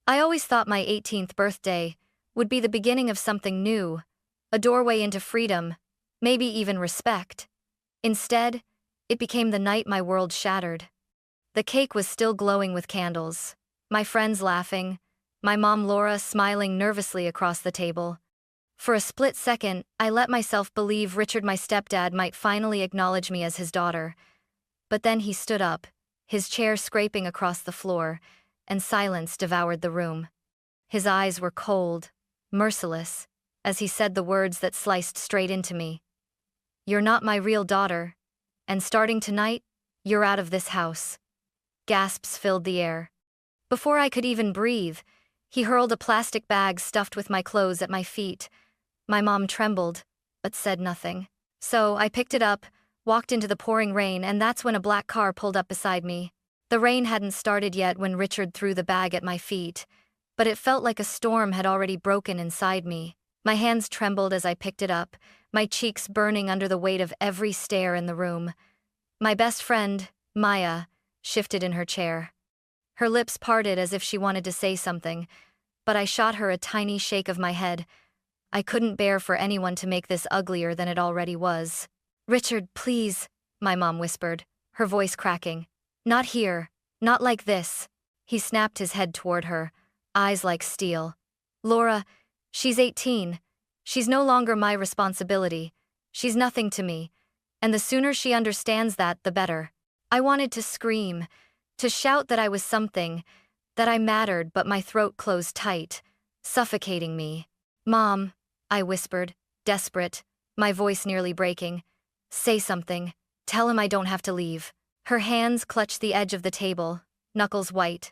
I always thought my 18th birthday would be the beginning of something new, a doorway into freedom, maybe even respect. Instead, it became the night my world shattered. The cake was still glowing with candles, my friends laughing, my mom Laura smiling nervously across the table. For a split second, I let myself believe Richard, my stepdad, might finally acknowledge me as his daughter. But then he stood up, his chair scraping across the floor, and silence devoured the room. His eyes were cold, merciless, as he said the words that sliced straight into me. "You're not my real daughter, and starting tonight, you're out of this house." Gasps filled the air. Before I could even breathe, he hurled a plastic bag stuffed with my clothes at my feet. My mom trembled, but said nothing. So I picked it up, walked into the pouring rain, and that's when a black car pulled up beside me. The rain hadn't started yet when Richard threw the bag at my feet, but it felt like a storm had already broken inside me. My hands trembled as I picked it up, my cheeks burning under the weight of every stare in the room. My best friend, Maya, shifted in her chair. Her lips parted as if she wanted to say something, but I shot her a tiny shake of my head. I couldn't bear for anyone to make this uglier than it already was. "Richard, please," my mom whispered, her voice cracking. "Not here, not like this." He snapped his head toward her, eyes like steel. "Laura, she's 18. She's no longer my responsibility. She's nothing to me, and the sooner she understands that, the better." I wanted to scream, to shout that I was something, that I mattered, but my throat closed tight, suffocating me. "Mom," I whispered, desperate, my voice nearly breaking. "Say something. Tell him I don't have to leave." Her hands clutched the edge of the table, knuckles white,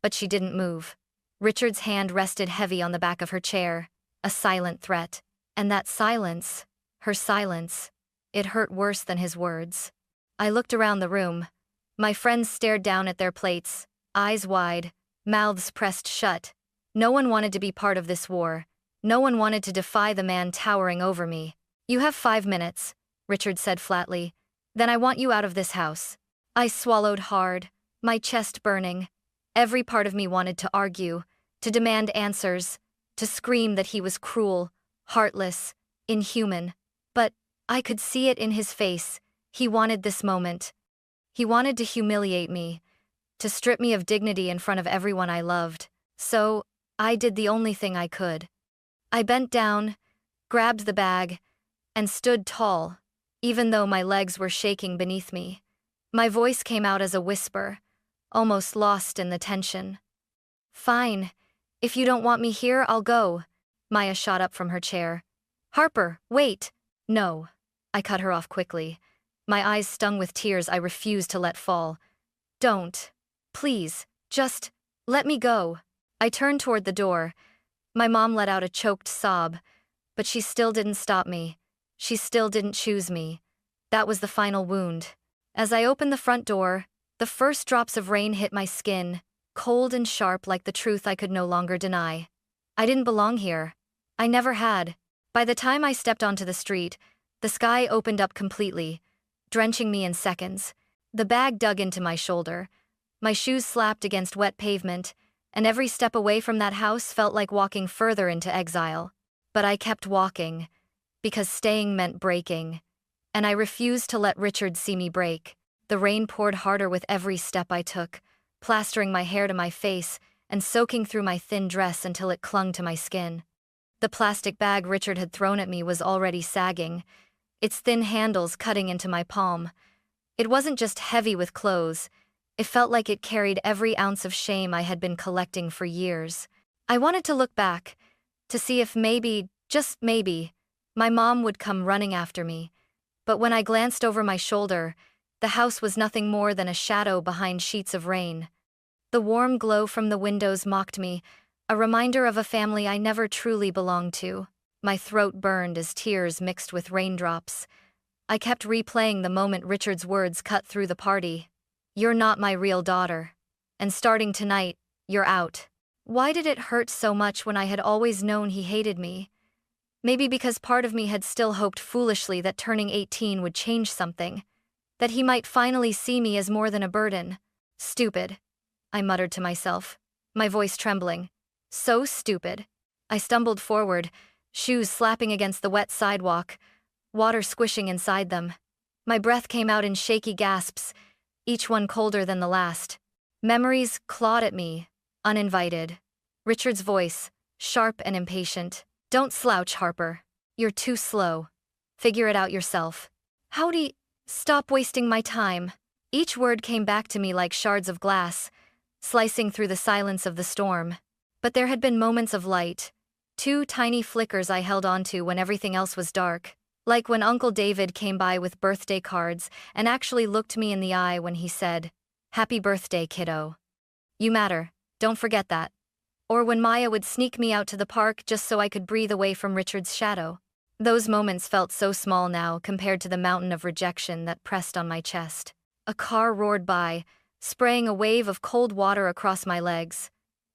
but she didn't move. Richard's hand rested heavy on the back of her chair, a silent threat. And that silence, her silence, it hurt worse than his words. I looked around the room. My friends stared down at their plates, eyes wide, mouths pressed shut. No one wanted to be part of this war. No one wanted to defy the man towering over me. "You have 5 minutes," Richard said flatly. "Then I want you out of this house." I swallowed hard, my chest burning. Every part of me wanted to argue, to demand answers, to scream that he was cruel, heartless, inhuman. But I could see it in his face. He wanted this moment. He wanted to humiliate me, to strip me of dignity in front of everyone I loved. So I did the only thing I could. I bent down, grabbed the bag, and stood tall, even though my legs were shaking beneath me. My voice came out as a whisper, almost lost in the tension. "Fine. If you don't want me here, I'll go." Maya shot up from her chair. "Harper, wait." "No." I cut her off quickly. My eyes stung with tears I refused to let fall. "Don't. Please, just let me go." I turned toward the door. My mom let out a choked sob, but she still didn't stop me. She still didn't choose me. That was the final wound. As I opened the front door, the first drops of rain hit my skin, cold and sharp like the truth I could no longer deny. I didn't belong here. I never had. By the time I stepped onto the street, the sky opened up completely, drenching me in seconds. The bag dug into my shoulder. My shoes slapped against wet pavement, and every step away from that house felt like walking further into exile. But I kept walking, because staying meant breaking. And I refused to let Richard see me break. The rain poured harder with every step I took, plastering my hair to my face and soaking through my thin dress until it clung to my skin. The plastic bag Richard had thrown at me was already sagging, its thin handles cutting into my palm. It wasn't just heavy with clothes, it felt like it carried every ounce of shame I had been collecting for years. I wanted to look back, to see if maybe, just maybe, my mom would come running after me. But when I glanced over my shoulder, the house was nothing more than a shadow behind sheets of rain. The warm glow from the windows mocked me, a reminder of a family I never truly belonged to. My throat burned as tears mixed with raindrops. I kept replaying the moment Richard's words cut through the party. "You're not my real daughter. And starting tonight, you're out." Why did it hurt so much when I had always known he hated me? Maybe because part of me had still hoped foolishly that turning 18 would change something, that he might finally see me as more than a burden. Stupid, I muttered to myself. my voice trembling. So stupid. I stumbled forward, shoes slapping against the wet sidewalk, water squishing inside them. My breath came out in shaky gasps, each one colder than the last. Memories clawed at me, uninvited. Richard's voice, sharp and impatient. Don't slouch, Harper. You're too slow. Figure it out yourself. Howdy, stop wasting my time. Each word came back to me like shards of glass, slicing through the silence of the storm. But there had been moments of light, two tiny flickers I held onto when everything else was dark. Like when Uncle David came by with birthday cards and actually looked me in the eye when he said, "Happy birthday, kiddo. You matter, don't forget that." Or when Maya would sneak me out to the park just so I could breathe away from Richard's shadow. Those moments felt so small now compared to the mountain of rejection that pressed on my chest. A car roared by, spraying a wave of cold water across my legs.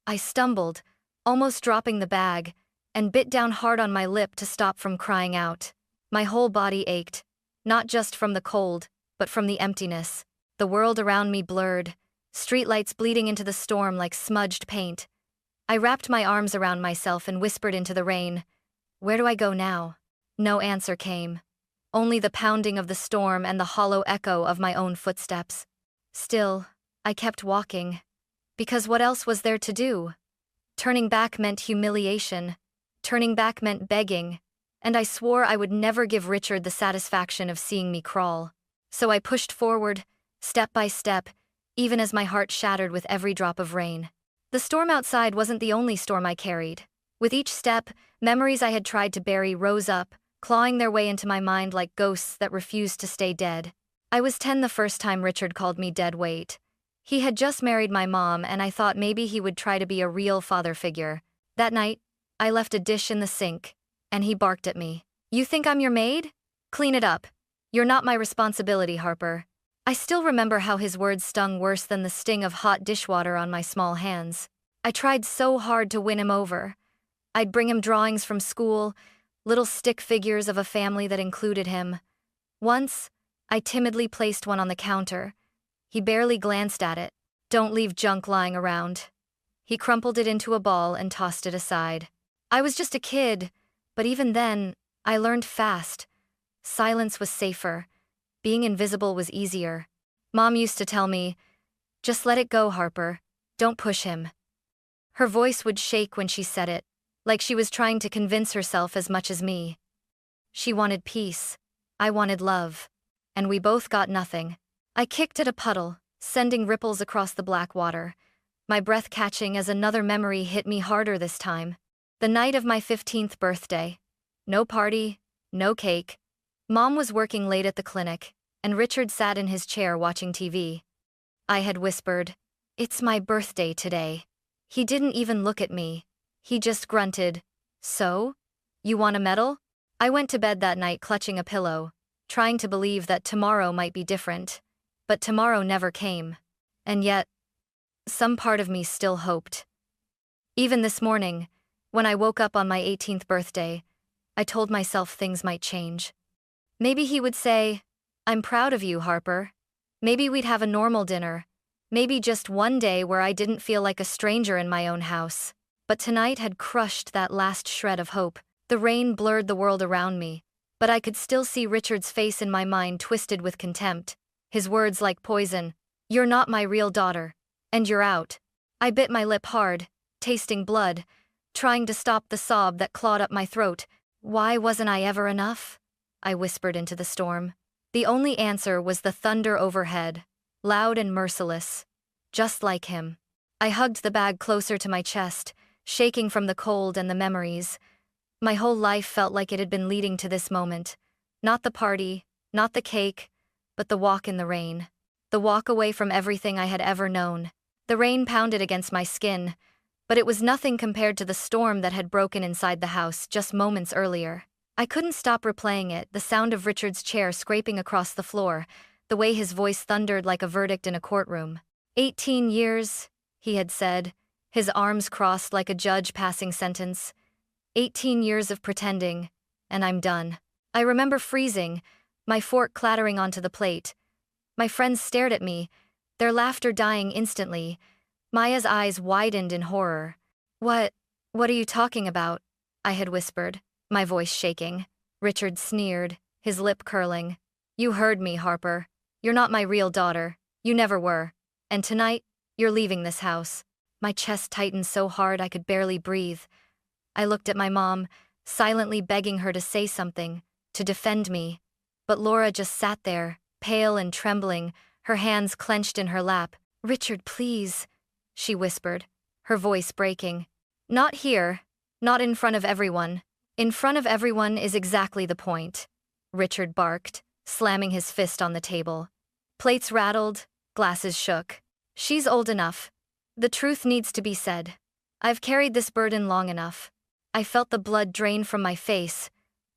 I stumbled, almost dropping the bag, and bit down hard on my lip to stop from crying out. My whole body ached, not just from the cold, but from the emptiness. The world around me blurred, streetlights bleeding into the storm like smudged paint. I wrapped my arms around myself and whispered into the rain, "Where do I go now?" No answer came. Only the pounding of the storm and the hollow echo of my own footsteps. Still, I kept walking. Because what else was there to do? Turning back meant humiliation. Turning back meant begging. And I swore I would never give Richard the satisfaction of seeing me crawl. So I pushed forward, step by step, even as my heart shattered with every drop of rain. The storm outside wasn't the only storm I carried. With each step, memories I had tried to bury rose up, clawing their way into my mind like ghosts that refused to stay dead. I was 10 the first time Richard called me dead weight. He had just married my mom, and I thought maybe he would try to be a real father figure. That night, I left a dish in the sink, and he barked at me. "You think I'm your maid? Clean it up. You're not my responsibility, Harper." I still remember how his words stung worse than the sting of hot dishwater on my small hands. I tried so hard to win him over. I'd bring him drawings from school, little stick figures of a family that included him. Once, I timidly placed one on the counter. He barely glanced at it. "Don't leave junk lying around." He crumpled it into a ball and tossed it aside. I was just a kid, but even then, I learned fast. Silence was safer. Being invisible was easier. Mom used to tell me, "Just let it go, Harper. Don't push him." Her voice would shake when she said it, like she was trying to convince herself as much as me. She wanted peace. I wanted love. And we both got nothing. I kicked at a puddle, sending ripples across the black water, my breath catching as another memory hit me harder this time. The night of my 15th birthday. No party, no cake. Mom was working late at the clinic, and Richard sat in his chair watching TV. I had whispered, "It's my birthday today." He didn't even look at me. He just grunted, "So? You want a medal?" I went to bed that night clutching a pillow, trying to believe that tomorrow might be different. But tomorrow never came. And yet, some part of me still hoped. Even this morning, when I woke up on my 18th birthday, I told myself things might change. Maybe he would say, "I'm proud of you, Harper." Maybe we'd have a normal dinner. Maybe just one day where I didn't feel like a stranger in my own house. But tonight had crushed that last shred of hope. The rain blurred the world around me, but I could still see Richard's face in my mind twisted with contempt. His words like poison. "You're not my real daughter. And you're out." I bit my lip hard, tasting blood, trying to stop the sob that clawed up my throat. "Why wasn't I ever enough?" I whispered into the storm. The only answer was the thunder overhead, loud and merciless. Just like him. I hugged the bag closer to my chest, shaking from the cold and the memories. My whole life felt like it had been leading to this moment. Not the party, not the cake, but the walk in the rain. The walk away from everything I had ever known. The rain pounded against my skin, but it was nothing compared to the storm that had broken inside the house just moments earlier. I couldn't stop replaying it, the sound of Richard's chair scraping across the floor, the way his voice thundered like a verdict in a courtroom. 18 years, he had said, his arms crossed like a judge passing sentence. 18 years of pretending, and I'm done. I remember freezing, my fork clattering onto the plate. My friends stared at me, their laughter dying instantly, Maya's eyes widened in horror. What? What are you talking about? I had whispered, my voice shaking. Richard sneered, his lip curling. You heard me, Harper. You're not my real daughter. You never were. And tonight, you're leaving this house. My chest tightened so hard I could barely breathe. I looked at my mom, silently begging her to say something, to defend me. But Laura just sat there, pale and trembling, her hands clenched in her lap. Richard, please, she whispered, her voice breaking. Not here, not in front of everyone. In front of everyone is exactly the point, Richard barked, slamming his fist on the table. Plates rattled, glasses shook. She's old enough. The truth needs to be said. I've carried this burden long enough. I felt the blood drain from my face.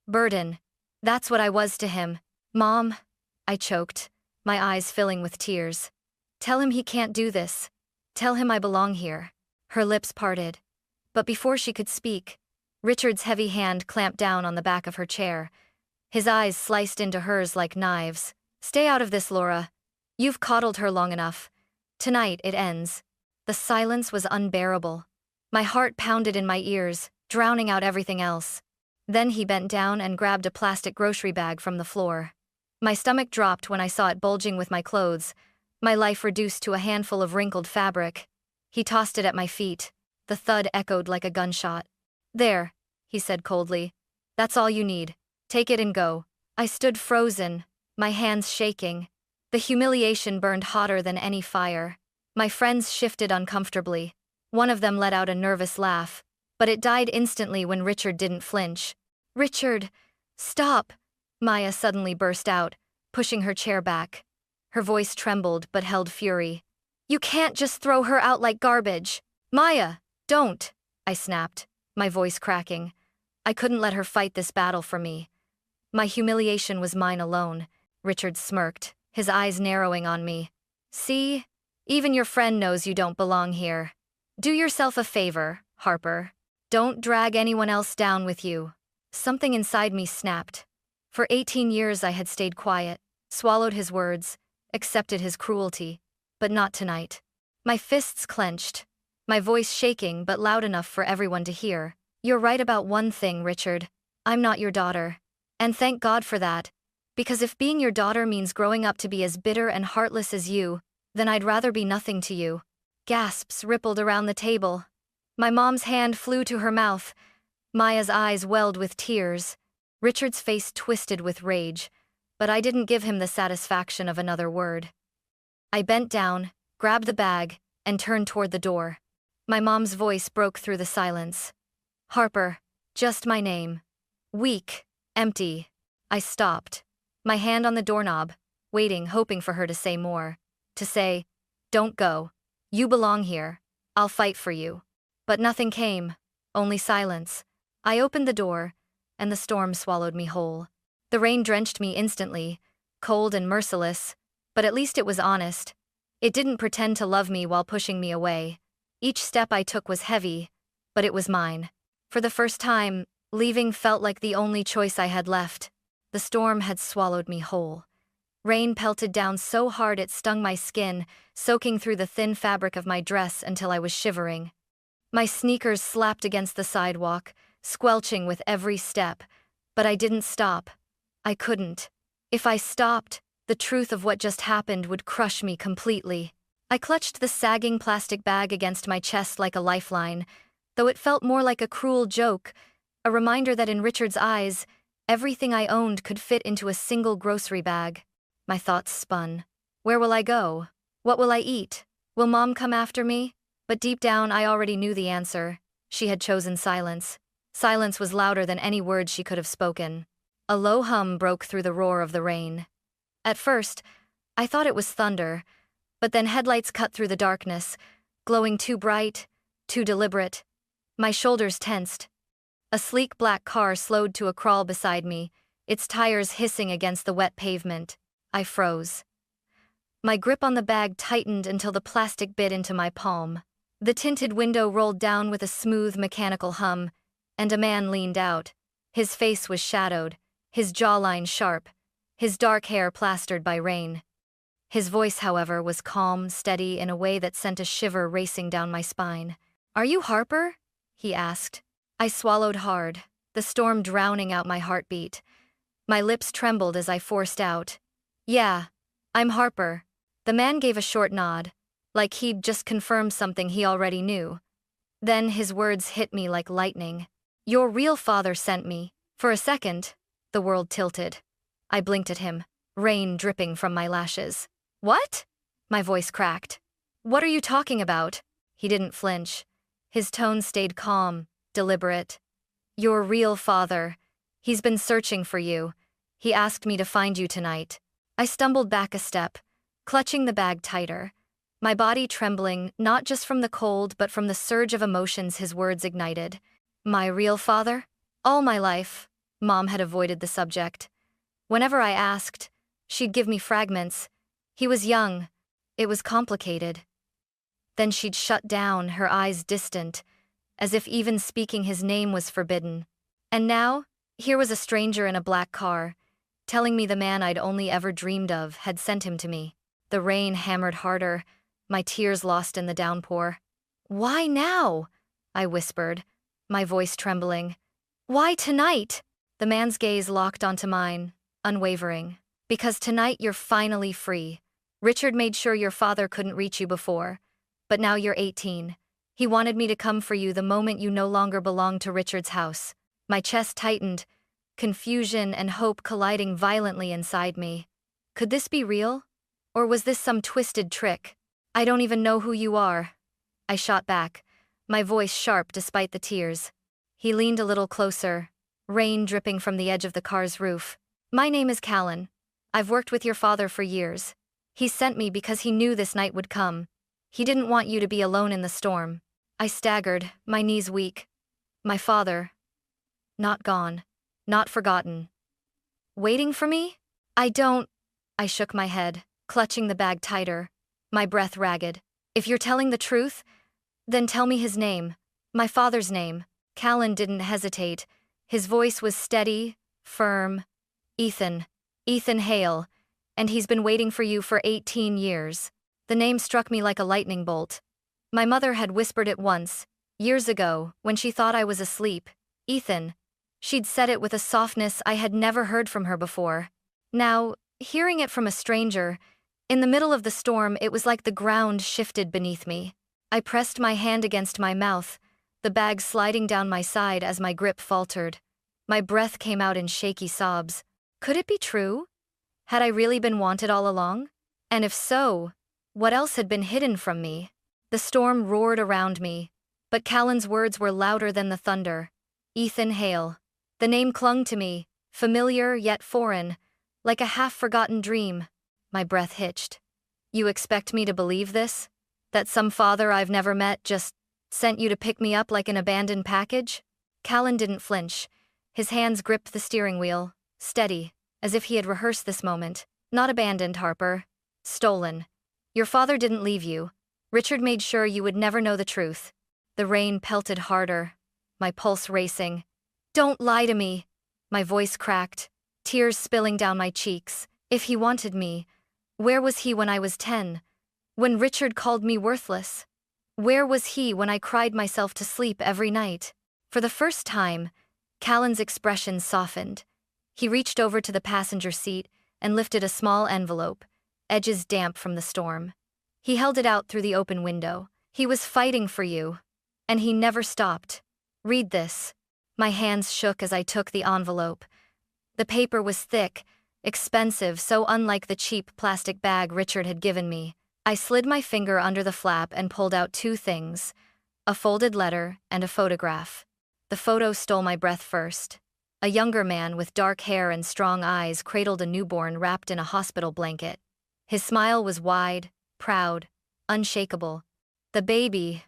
Burden. That's what I was to him. Mom, I choked, my eyes filling with tears. Tell him he can't do this. Tell him I belong here. Her lips parted. But before she could speak, Richard's heavy hand clamped down on the back of her chair. His eyes sliced into hers like knives. Stay out of this, Laura. You've coddled her long enough. Tonight it ends. The silence was unbearable. My heart pounded in my ears, drowning out everything else. Then he bent down and grabbed a plastic grocery bag from the floor. My stomach dropped when I saw it bulging with my clothes, my life reduced to a handful of wrinkled fabric. He tossed it at my feet. The thud echoed like a gunshot. There, he said coldly. That's all you need. Take it and go. I stood frozen, my hands shaking. The humiliation burned hotter than any fire. My friends shifted uncomfortably. One of them let out a nervous laugh, but it died instantly when Richard didn't flinch. Richard, stop, Maya suddenly burst out, pushing her chair back. Her voice trembled but held fury. You can't just throw her out like garbage. Maya, don't, I snapped, my voice cracking. I couldn't let her fight this battle for me. My humiliation was mine alone. Richard smirked, his eyes narrowing on me. See? Even your friend knows you don't belong here. Do yourself a favor, Harper. Don't drag anyone else down with you. Something inside me snapped. For 18 years I had stayed quiet, swallowed his words, accepted his cruelty, but not tonight. My fists clenched, my voice shaking but loud enough for everyone to hear. You're right about one thing, Richard. I'm not your daughter. And thank God for that. Because if being your daughter means growing up to be as bitter and heartless as you, then I'd rather be nothing to you. Gasps rippled around the table. My mom's hand flew to her mouth. Maya's eyes welled with tears. Richard's face twisted with rage, but I didn't give him the satisfaction of another word. I bent down, grabbed the bag, and turned toward the door. My mom's voice broke through the silence. Harper, just my name. Weak, empty. I stopped, my hand on the doorknob, waiting, hoping for her to say more. To say, don't go. You belong here. I'll fight for you. But nothing came, only silence. I opened the door, and the storm swallowed me whole. The rain drenched me instantly, cold and merciless, but at least it was honest. It didn't pretend to love me while pushing me away. Each step I took was heavy, but it was mine. For the first time, leaving felt like the only choice I had left. The storm had swallowed me whole. Rain pelted down so hard it stung my skin, soaking through the thin fabric of my dress until I was shivering. My sneakers slapped against the sidewalk, squelching with every step, but I didn't stop. I couldn't. If I stopped, the truth of what just happened would crush me completely. I clutched the sagging plastic bag against my chest like a lifeline, though it felt more like a cruel joke, a reminder that in Richard's eyes, everything I owned could fit into a single grocery bag. My thoughts spun. Where will I go? What will I eat? Will Mom come after me? But deep down I already knew the answer. She had chosen silence. Silence was louder than any words she could have spoken. A low hum broke through the roar of the rain. At first, I thought it was thunder, but then headlights cut through the darkness, glowing too bright, too deliberate. My shoulders tensed. A sleek black car slowed to a crawl beside me, its tires hissing against the wet pavement. I froze. My grip on the bag tightened until the plastic bit into my palm. The tinted window rolled down with a smooth mechanical hum, and a man leaned out. His face was shadowed, his jawline sharp, his dark hair plastered by rain. His voice, however, was calm, steady in a way that sent a shiver racing down my spine. "Are you Harper?" he asked. I swallowed hard, the storm drowning out my heartbeat. My lips trembled as I forced out, "Yeah, I'm Harper." The man gave a short nod, like he'd just confirmed something he already knew. Then his words hit me like lightning. "Your real father sent me." For a second, the world tilted. I blinked at him, rain dripping from my lashes. "What?" My voice cracked. "What are you talking about?" He didn't flinch. His tone stayed calm, deliberate. "Your real father. He's been searching for you. He asked me to find you tonight." I stumbled back a step, clutching the bag tighter, my body trembling not just from the cold but from the surge of emotions his words ignited. My real father? All my life, Mom had avoided the subject. Whenever I asked, she'd give me fragments. He was young. It was complicated. Then she'd shut down, her eyes distant, as if even speaking his name was forbidden. And now, here was a stranger in a black car, telling me the man I'd only ever dreamed of had sent him to me. The rain hammered harder, my tears lost in the downpour. "Why now?" I whispered, my voice trembling. "Why tonight?" The man's gaze locked onto mine, unwavering. "Because tonight you're finally free. Richard made sure your father couldn't reach you before, but now you're 18. He wanted me to come for you the moment you no longer belonged to Richard's house." My chest tightened, confusion and hope colliding violently inside me. Could this be real? Or was this some twisted trick? "I don't even know who you are," I shot back, my voice sharp despite the tears. He leaned a little closer, rain dripping from the edge of the car's roof. "My name is Callan. I've worked with your father for years. He sent me because he knew this night would come. He didn't want you to be alone in the storm." I staggered, my knees weak. My father. Not gone. Not forgotten. Waiting for me? I shook my head, clutching the bag tighter, my breath ragged. "If you're telling the truth, then tell me his name. My father's name." Callan didn't hesitate. His voice was steady, firm. "Ethan. Ethan Hale. And he's been waiting for you for 18 years. The name struck me like a lightning bolt. My mother had whispered it once, years ago, when she thought I was asleep. Ethan. She'd said it with a softness I had never heard from her before. Now, hearing it from a stranger, in the middle of the storm, it was like the ground shifted beneath me. I pressed my hand against my mouth, the bag sliding down my side as my grip faltered. My breath came out in shaky sobs. Could it be true? Had I really been wanted all along? And if so, what else had been hidden from me? The storm roared around me, but Callan's words were louder than the thunder. Ethan Hale. The name clung to me, familiar yet foreign, like a half-forgotten dream. My breath hitched. "You expect me to believe this? That some father I've never met just sent you to pick me up like an abandoned package?" Callan didn't flinch. His hands gripped the steering wheel, steady, as if he had rehearsed this moment. "Not abandoned, Harper. Stolen. Your father didn't leave you. Richard made sure you would never know the truth." The rain pelted harder, my pulse racing. "Don't lie to me." My voice cracked, tears spilling down my cheeks. If he wanted me, where was he when I was 10? When Richard called me worthless? Where was he when I cried myself to sleep every night? For the first time, Callan's expression softened. He reached over to the passenger seat and lifted a small envelope, edges damp from the storm. He held it out through the open window. "He was fighting for you, and he never stopped. Read this." My hands shook as I took the envelope. The paper was thick, expensive, so unlike the cheap plastic bag Richard had given me. I slid my finger under the flap and pulled out two things, a folded letter and a photograph. The photo stole my breath first. A younger man with dark hair and strong eyes cradled a newborn wrapped in a hospital blanket. His smile was wide, proud, unshakable. The baby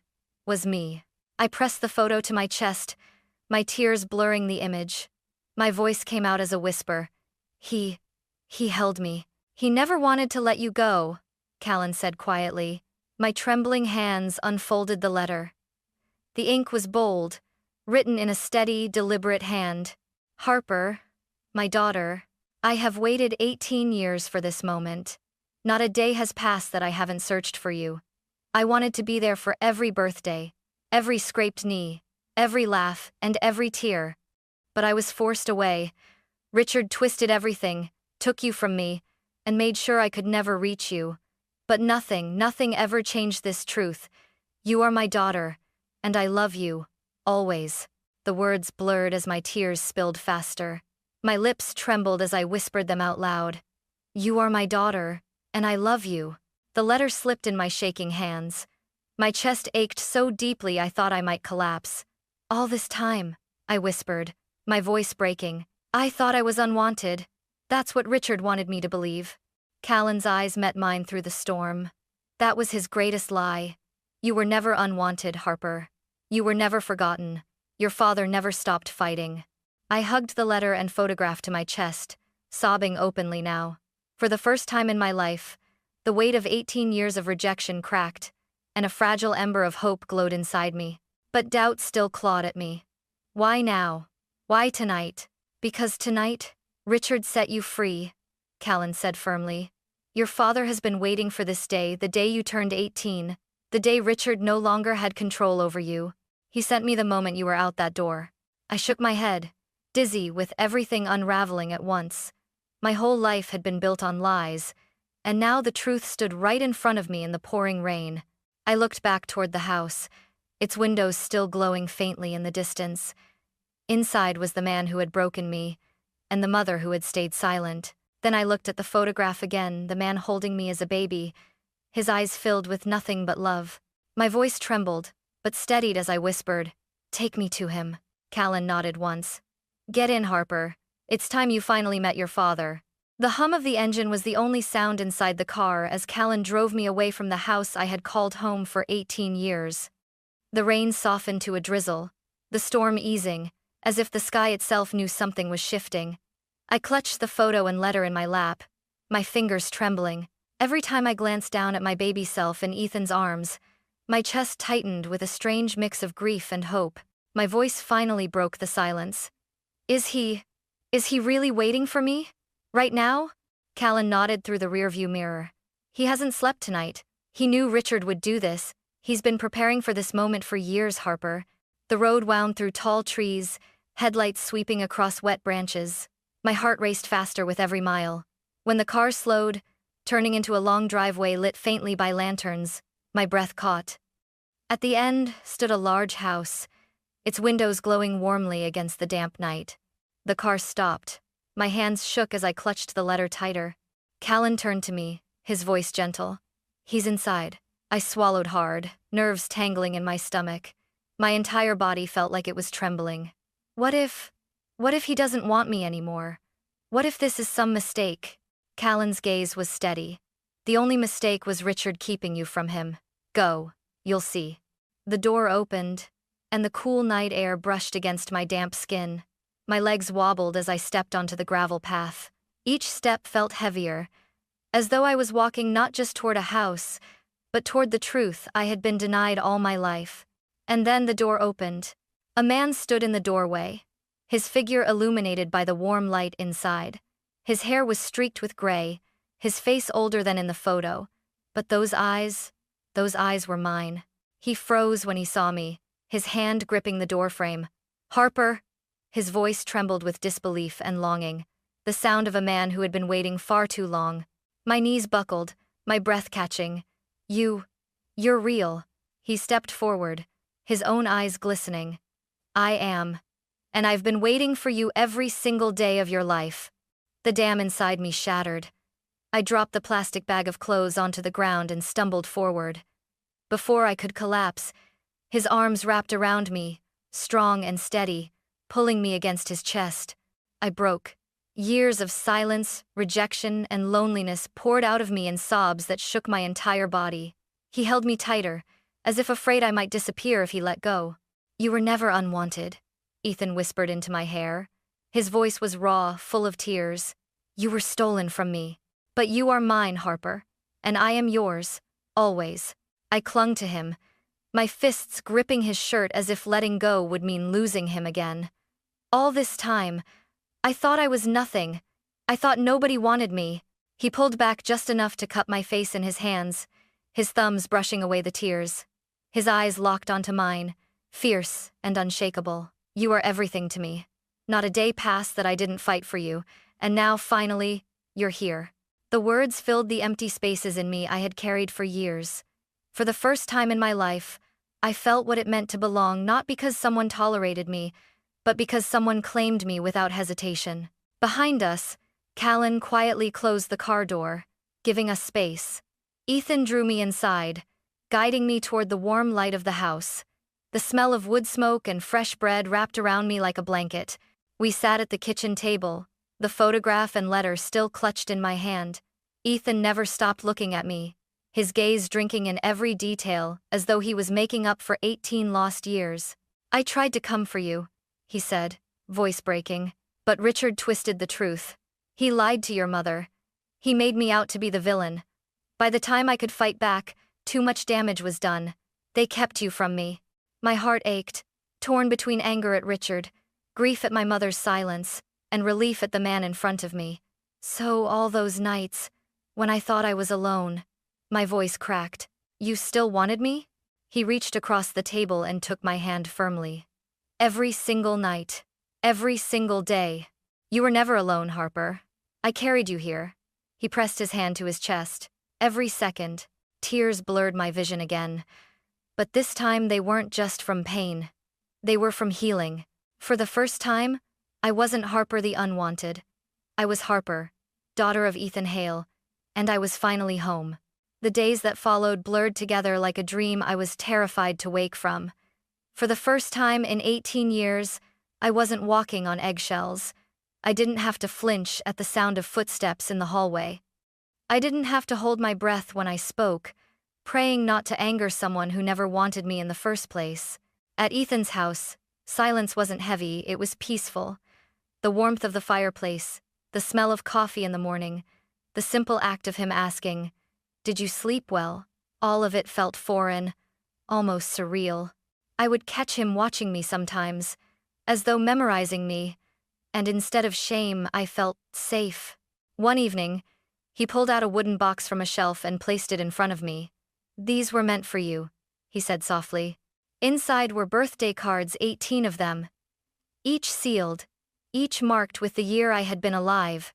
was me. I pressed the photo to my chest, my tears blurring the image. My voice came out as a whisper. He held me. "He never wanted to let you go," Callan said quietly. My trembling hands unfolded the letter. The ink was bold, written in a steady, deliberate hand. "Harper, my daughter, I have waited 18 years for this moment. Not a day has passed that I haven't searched for you. I wanted to be there for every birthday, every scraped knee, every laugh, and every tear. But I was forced away. Richard twisted everything, took you from me, and made sure I could never reach you. But nothing ever changed this truth. You are my daughter, and I love you, always. The words blurred as my tears spilled faster. My lips trembled as I whispered them out loud. You are my daughter, and I love you. The letter slipped in my shaking hands. My chest ached so deeply I thought I might collapse. All this time, I whispered, my voice breaking, I thought I was unwanted. That's what Richard wanted me to believe. Callan's eyes met mine through the storm. That was his greatest lie. You were never unwanted, Harper. You were never forgotten. Your father never stopped fighting. I hugged the letter and photograph to my chest, sobbing openly now. For the first time in my life, the weight of 18 years of rejection cracked, and a fragile ember of hope glowed inside me. But doubt still clawed at me. Why now? Why tonight? Because tonight, Richard set you free, Callan said firmly. Your father has been waiting for this day, the day you turned 18, the day Richard no longer had control over you. He sent me the moment you were out that door. I shook my head, dizzy with everything unraveling at once. My whole life had been built on lies, and now the truth stood right in front of me in the pouring rain. I looked back toward the house, its windows still glowing faintly in the distance. Inside was the man who had broken me, and the mother who had stayed silent. Then I looked at the photograph again, the man holding me as a baby, his eyes filled with nothing but love. My voice trembled, but steadied as I whispered, "Take me to him." Callan nodded once. "Get in, Harper. It's time you finally met your father." The hum of the engine was the only sound inside the car as Callan drove me away from the house I had called home for 18 years. The rain softened to a drizzle, the storm easing, as if the sky itself knew something was shifting. I clutched the photo and letter in my lap, my fingers trembling. Every time I glanced down at my baby self in Ethan's arms, my chest tightened with a strange mix of grief and hope. My voice finally broke the silence. Is he really waiting for me? Right now?" Callan nodded through the rearview mirror. "He hasn't slept tonight. He knew Richard would do this. He's been preparing for this moment for years, Harper." The road wound through tall trees, headlights sweeping across wet branches. My heart raced faster with every mile. When the car slowed, turning into a long driveway lit faintly by lanterns, my breath caught. At the end stood a large house, its windows glowing warmly against the damp night. The car stopped. My hands shook as I clutched the letter tighter. Callan turned to me, his voice gentle. "He's inside." I swallowed hard, nerves tangling in my stomach. My entire body felt like it was trembling. What if he doesn't want me anymore? What if this is some mistake? Callan's gaze was steady. "The only mistake was Richard keeping you from him. Go, you'll see." The door opened, and the cool night air brushed against my damp skin. My legs wobbled as I stepped onto the gravel path. Each step felt heavier, as though I was walking not just toward a house, but toward the truth I had been denied all my life. And then the door opened. A man stood in the doorway, his figure illuminated by the warm light inside. His hair was streaked with gray, his face older than in the photo, but those eyes were mine. He froze when he saw me, his hand gripping the doorframe. "Harper!" His voice trembled with disbelief and longing, the sound of a man who had been waiting far too long. My knees buckled, my breath catching. You're real." He stepped forward, his own eyes glistening. "I am. And I've been waiting for you every single day of your life." The dam inside me shattered. I dropped the plastic bag of clothes onto the ground and stumbled forward. Before I could collapse, his arms wrapped around me, strong and steady, pulling me against his chest. I broke. Years of silence, rejection, and loneliness poured out of me in sobs that shook my entire body. He held me tighter, as if afraid I might disappear if he let go. "You were never unwanted," Ethan whispered into my hair. His voice was raw, full of tears. "You were stolen from me. But you are mine, Harper, and I am yours, always." I clung to him, my fists gripping his shirt as if letting go would mean losing him again. All this time, I thought I was nothing. I thought nobody wanted me. He pulled back just enough to cup my face in his hands, his thumbs brushing away the tears. His eyes locked onto mine, fierce and unshakable. You are everything to me. Not a day passed that I didn't fight for you, and now, finally, you're here. The words filled the empty spaces in me I had carried for years. For the first time in my life, I felt what it meant to belong, not because someone tolerated me, but because someone claimed me without hesitation. Behind us, Callan quietly closed the car door, giving us space. Ethan drew me inside, guiding me toward the warm light of the house. The smell of wood smoke and fresh bread wrapped around me like a blanket. We sat at the kitchen table, the photograph and letter still clutched in my hand. Ethan never stopped looking at me, his gaze drinking in every detail as though he was making up for 18 lost years. I tried to come for you, he said, voice breaking, but Richard twisted the truth. He lied to your mother. He made me out to be the villain. By the time I could fight back, too much damage was done. They kept you from me. My heart ached, torn between anger at Richard, grief at my mother's silence, and relief at the man in front of me. So all those nights, when I thought I was alone, my voice cracked. You still wanted me? He reached across the table and took my hand firmly. Every single night. Every single day. You were never alone, Harper. I carried you here. He pressed his hand to his chest. Every second, tears blurred my vision again. But this time they weren't just from pain. They were from healing. For the first time, I wasn't Harper the unwanted. I was Harper, daughter of Ethan Hale, and I was finally home. The days that followed blurred together like a dream I was terrified to wake from. For the first time in 18 years, I wasn't walking on eggshells. I didn't have to flinch at the sound of footsteps in the hallway. I didn't have to hold my breath when I spoke, praying not to anger someone who never wanted me in the first place. At Ethan's house, silence wasn't heavy, it was peaceful. The warmth of the fireplace, the smell of coffee in the morning, the simple act of him asking, "Did you sleep well?" All of it felt foreign, almost surreal. I would catch him watching me sometimes, as though memorizing me, and instead of shame, I felt safe. One evening, he pulled out a wooden box from a shelf and placed it in front of me. "These were meant for you," he said softly. Inside were birthday cards, 18 of them. Each sealed, each marked with the year I had been alive.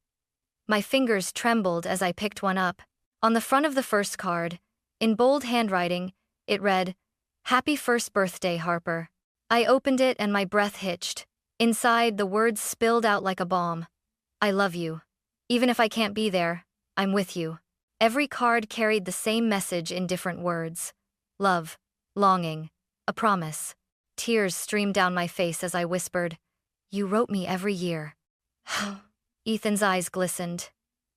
My fingers trembled as I picked one up. On the front of the first card, in bold handwriting, it read, "Happy first birthday, Harper." I opened it and my breath hitched. Inside, the words spilled out like a bomb. "I love you. Even if I can't be there, I'm with you." Every card carried the same message in different words. Love, longing, a promise. Tears streamed down my face as I whispered, "You wrote me every year." Ethan's eyes glistened.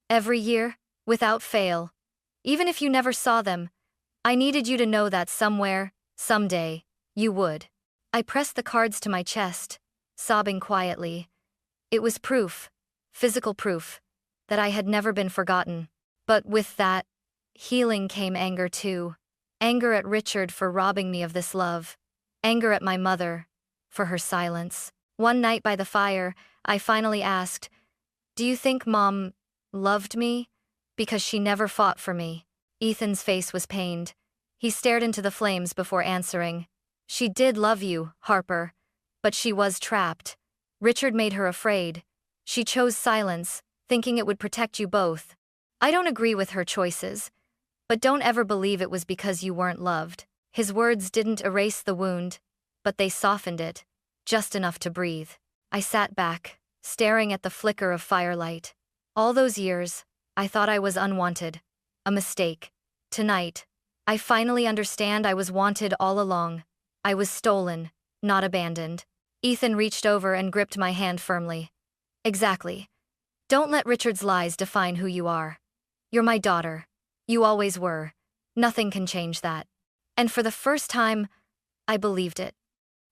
"Every year, without fail. Even if you never saw them, I needed you to know that somewhere, someday, you would." I pressed the cards to my chest, sobbing quietly. It was proof, physical proof, that I had never been forgotten. But with that, healing came anger too. Anger at Richard for robbing me of this love. Anger at my mother, for her silence. One night by the fire, I finally asked, "Do you think Mom loved me? Because she never fought for me." Ethan's face was pained. He stared into the flames before answering. "She did love you, Harper, but she was trapped. Richard made her afraid. She chose silence, thinking it would protect you both. I don't agree with her choices, but don't ever believe it was because you weren't loved." His words didn't erase the wound, but they softened it, just enough to breathe. I sat back, staring at the flicker of firelight. All those years, I thought I was unwanted. A mistake. Tonight, I finally understand I was wanted all along. I was stolen, not abandoned. Ethan reached over and gripped my hand firmly. "Exactly. Don't let Richard's lies define who you are. You're my daughter. You always were. Nothing can change that." And for the first time, I believed it.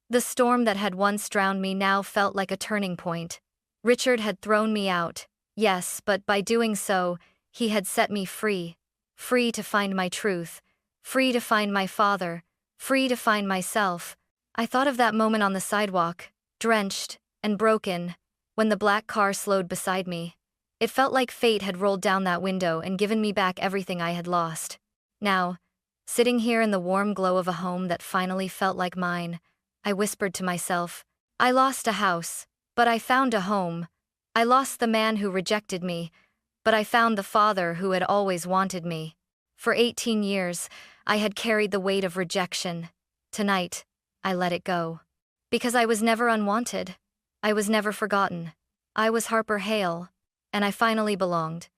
The storm that had once drowned me now felt like a turning point. Richard had thrown me out, yes, but by doing so, he had set me free. Free to find my truth. Free to find my father. Free to find myself. I thought of that moment on the sidewalk, drenched and broken, when the black car slowed beside me. It felt like fate had rolled down that window and given me back everything I had lost. Now, sitting here in the warm glow of a home that finally felt like mine, I whispered to myself, I lost a house, but I found a home. I lost the man who rejected me, but I found the father who had always wanted me. For 18 years, I had carried the weight of rejection. Tonight, I let it go. Because I was never unwanted. I was never forgotten. I was Harper Hale, and I finally belonged.